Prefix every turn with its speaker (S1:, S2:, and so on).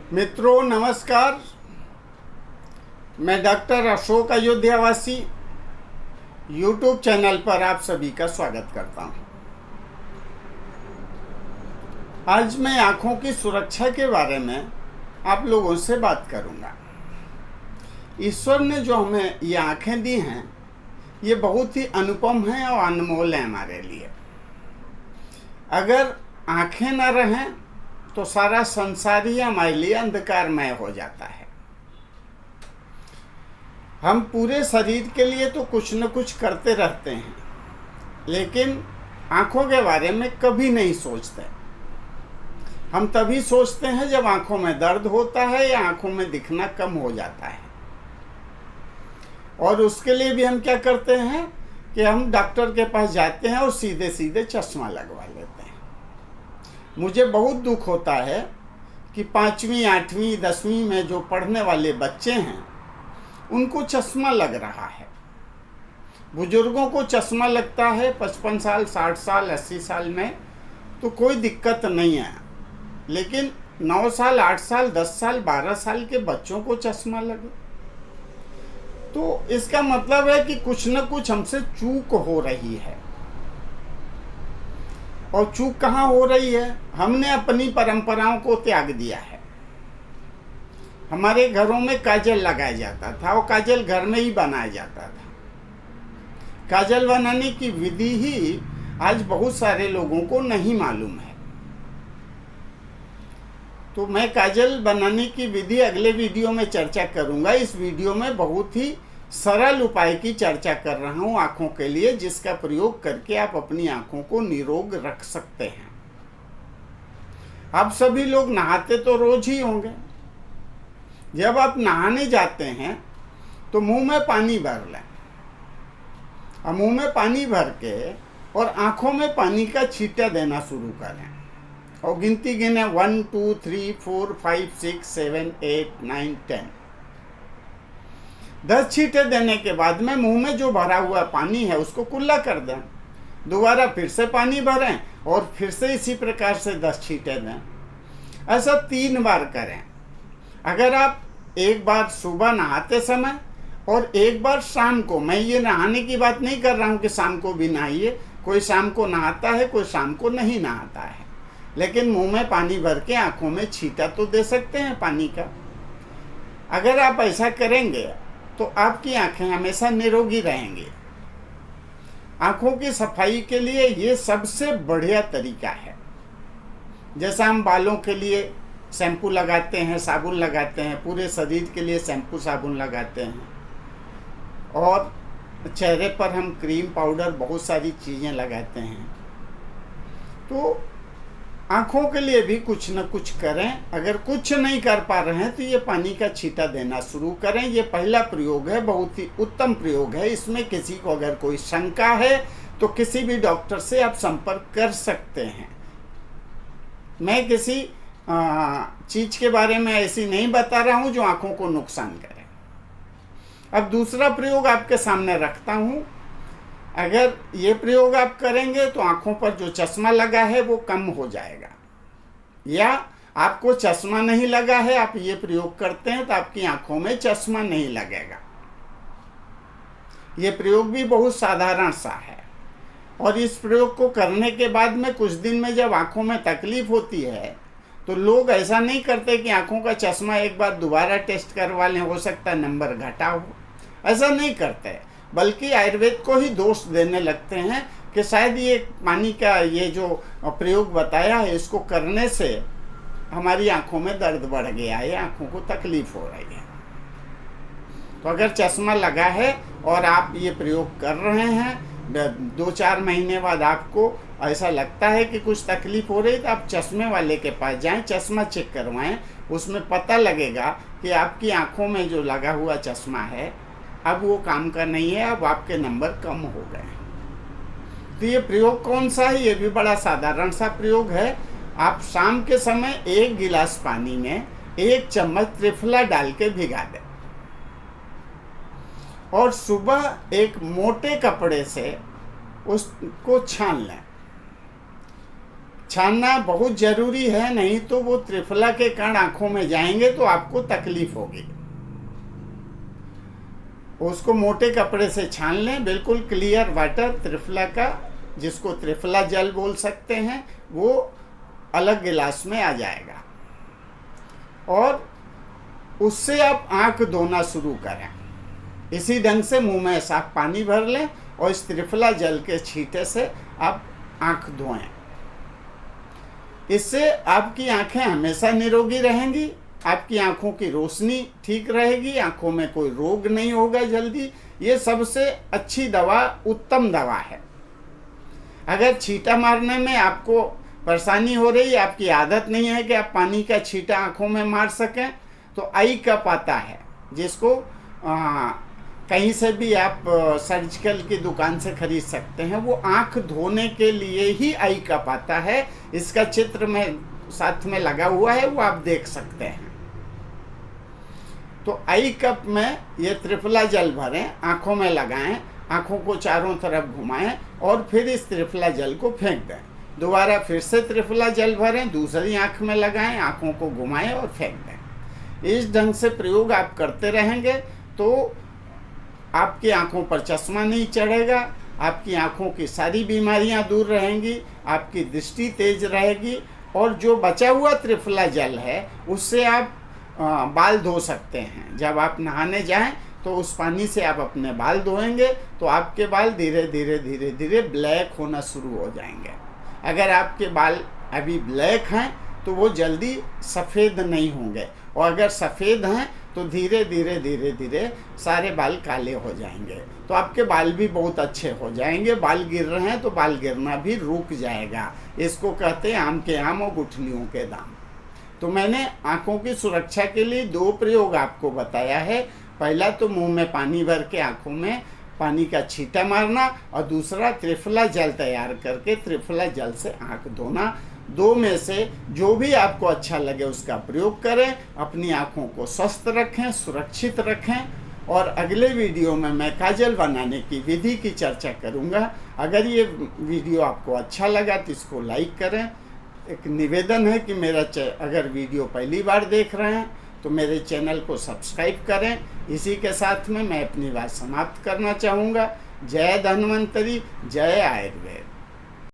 S1: मित्रों नमस्कार। मैं डॉक्टर अशोक अयोध्यावासी यूट्यूब चैनल पर आप सभी का स्वागत करता हूं। आज मैं आँखों की सुरक्षा के बारे में आप लोगों से बात करूंगा। ईश्वर ने जो हमें ये आँखें दी हैं ये बहुत ही अनुपम हैं और अनमोल हैं हमारे लिए। अगर आँखें न रहें तो सारा संसार ही हमारे लिए अंधकारमय हो जाता है। हम पूरे शरीर के लिए तो कुछ न कुछ करते रहते हैं, लेकिन आँखों के बारे में कभी नहीं सोचते। हम तभी सोचते हैं जब आँखों में दर्द होता है या आँखों में दिखना कम हो जाता है, और उसके लिए भी हम क्या करते हैं कि हम डॉक्टर के पास जाते हैं और सीधे सीधे चश्मा लगवा लेते हैं। मुझे बहुत दुख होता है कि 5वीं 8वीं 10वीं में जो पढ़ने वाले बच्चे हैं उनको चश्मा लग रहा है। बुजुर्गों को चश्मा लगता है 55 साल 60 साल 80 साल में तो कोई दिक्कत नहीं है, लेकिन 9 साल 8 साल 10 साल 12 साल के बच्चों को चश्मा लगे तो इसका मतलब है कि कुछ न कुछ हमसे चूक हो रही है। और चूक कहाँ हो रही है? हमने अपनी परंपराओं को त्याग दिया है। हमारे घरों में काजल लगाया जाता था और काजल घर में ही बनाया जाता था। काजल बनाने की विधि ही आज बहुत सारे लोगों को नहीं मालूम है। तो मैं काजल बनाने की विधि अगले वीडियो में चर्चा करूंगा। इस वीडियो में बहुत ही सरल उपाय की चर्चा कर रहा हूं आंखों के लिए, जिसका प्रयोग करके आप अपनी आंखों को निरोग रख सकते हैं। आप सभी लोग नहाते तो रोज ही होंगे। जब आप नहाने जाते हैं तो मुंह में पानी भर लें, और मुंह में पानी भर के और आंखों में पानी का छींटा देना शुरू करें और गिनती गिने 1 2 3 4 5 6 7 8 9 10 छींटे देने के बाद में मुंह में जो भरा हुआ पानी है उसको कुल्ला कर दें। दोबारा फिर से पानी भरें और फिर से इसी प्रकार से 10 छींटे दें। ऐसा 3 बार करें। अगर आप एक बार सुबह नहाते समय और एक बार शाम को, मैं ये नहाने की बात नहीं कर रहा हूँ कि शाम को भी नहाइए, कोई शाम को नहाता है कोई शाम को नहीं नहाता है, लेकिन मुंह में पानी भर के आंखों में छींटा तो दे सकते हैं पानी का। अगर आप ऐसा करेंगे तो आपकी आंखें हमेशा निरोगी रहेंगी। आंखों की सफाई के लिए ये सबसे बढ़िया तरीका है। जैसा हम बालों के लिए शैम्पू लगाते हैं, साबुन लगाते हैं, पूरे शरीर के लिए शैम्पू साबुन लगाते हैं, और चेहरे पर हम क्रीम पाउडर बहुत सारी चीज़ें लगाते हैं, तो आँखों के लिए भी कुछ न कुछ करें। अगर कुछ नहीं कर पा रहे हैं तो ये पानी का छींटा देना शुरू करें। ये पहला प्रयोग है, बहुत ही उत्तम प्रयोग है। इसमें किसी को अगर कोई शंका है तो किसी भी डॉक्टर से आप संपर्क कर सकते हैं। मैं किसी चीज़ के बारे में ऐसी नहीं बता रहा हूँ जो आँखों को नुकसान करे। अब दूसरा प्रयोग आपके सामने रखता हूँ। अगर ये प्रयोग आप करेंगे तो आंखों पर जो चश्मा लगा है वो कम हो जाएगा, या आपको चश्मा नहीं लगा है, आप ये प्रयोग करते हैं तो आपकी आंखों में चश्मा नहीं लगेगा। ये प्रयोग भी बहुत साधारण सा है, और इस प्रयोग को करने के बाद में कुछ दिन में जब आंखों में तकलीफ होती है तो लोग ऐसा नहीं करते कि आंखों का चश्मा एक बार दोबारा टेस्ट करवा लें, हो सकता है नंबर घटा हो। ऐसा नहीं करते, बल्कि आयुर्वेद को ही दोष देने लगते हैं कि शायद ये पानी का ये जो प्रयोग बताया है इसको करने से हमारी आंखों में दर्द बढ़ गया है, आंखों को तकलीफ हो रही है। तो अगर चश्मा लगा है और आप ये प्रयोग कर रहे हैं, 2-4 महीने बाद आपको ऐसा लगता है कि कुछ तकलीफ हो रही है, तो आप चश्मे वाले के पास जाएं, चश्मा चेक करवाएं। उसमें पता लगेगा कि आपकी आंखों में जो लगा हुआ चश्मा है अब वो काम का नहीं है, अब आपके नंबर कम हो गए। तो ये प्रयोग कौन सा है? ये भी बड़ा साधारण सा प्रयोग है। आप शाम के समय 1 गिलास पानी में 1 चम्मच त्रिफला डाल के भिगा दें, और सुबह एक मोटे कपड़े से उसको छान लें। छानना बहुत जरूरी है, नहीं तो वो त्रिफला के कण आंखों में जाएंगे तो आपको तकलीफ होगी। उसको मोटे कपड़े से छान लें, बिल्कुल क्लियर वाटर त्रिफला का, जिसको त्रिफला जल बोल सकते हैं, वो अलग गिलास में आ जाएगा। और उससे आप आंख धोना शुरू करें। इसी ढंग से मुंह में साफ पानी भर लें और इस त्रिफला जल के छींटे से आप आंख धोएं। इससे आपकी आंखें हमेशा निरोगी रहेंगी, आपकी आंखों की रोशनी ठीक रहेगी, आंखों में कोई रोग नहीं होगा जल्दी। ये सबसे अच्छी दवा, उत्तम दवा है। अगर छींटा मारने में आपको परेशानी हो रही है, आपकी आदत नहीं है कि आप पानी का छींटा आंखों में मार सकें, तो आई कप आता है, जिसको कहीं से भी आप सर्जिकल की दुकान से खरीद सकते हैं। वो आंख धोने के लिए ही आई कप आता है। इसका चित्र में साथ में लगा हुआ है, वो आप देख सकते हैं। तो आई कप में ये त्रिफला जल भरें, आंखों में लगाएं, आंखों को चारों तरफ घुमाएं और फिर इस त्रिफला जल को फेंक दें। दोबारा फिर से त्रिफला जल भरें, दूसरी आंख में लगाएं, आंखों को घुमाएं और फेंक दें। इस ढंग से प्रयोग आप करते रहेंगे तो आपकी आंखों पर चश्मा नहीं चढ़ेगा, आपकी आंखों की सारी बीमारियां दूर रहेंगी, आपकी दृष्टि तेज रहेगी। और जो बचा हुआ त्रिफला जल है उससे आप बाल धो सकते हैं। जब आप नहाने जाएं तो उस पानी से आप अपने बाल धोएंगे तो आपके बाल धीरे धीरे धीरे धीरे ब्लैक होना शुरू हो जाएंगे। अगर आपके बाल अभी ब्लैक हैं तो वो जल्दी सफ़ेद नहीं होंगे, और अगर सफ़ेद हैं तो धीरे धीरे धीरे धीरे सारे बाल काले हो जाएंगे। तो आपके बाल भी बहुत अच्छे हो जाएंगे। बाल गिर रहे हैं तो बाल गिरना भी रुक जाएगा। इसको कहते हैं आम के आम और गुठलियों के दाम। तो मैंने आंखों की सुरक्षा के लिए 2 प्रयोग आपको बताया है। पहला तो मुंह में पानी भर के आंखों में पानी का छींटा मारना, और दूसरा त्रिफला जल तैयार करके त्रिफला जल से आंख धोना। 2 में से जो भी आपको अच्छा लगे उसका प्रयोग करें। अपनी आंखों को स्वस्थ रखें, सुरक्षित रखें। और अगले वीडियो में मैं काजल बनाने की विधि की चर्चा करूंगा। अगर ये वीडियो आपको अच्छा लगा तो इसको लाइक करें। एक निवेदन है कि मेरा अगर वीडियो पहली बार देख रहे हैं तो मेरे चैनल को सब्सक्राइब करें। इसी के साथ में मैं अपनी बात समाप्त करना चाहूँगा। जय धन्वंतरी, जय आयुर्वेद।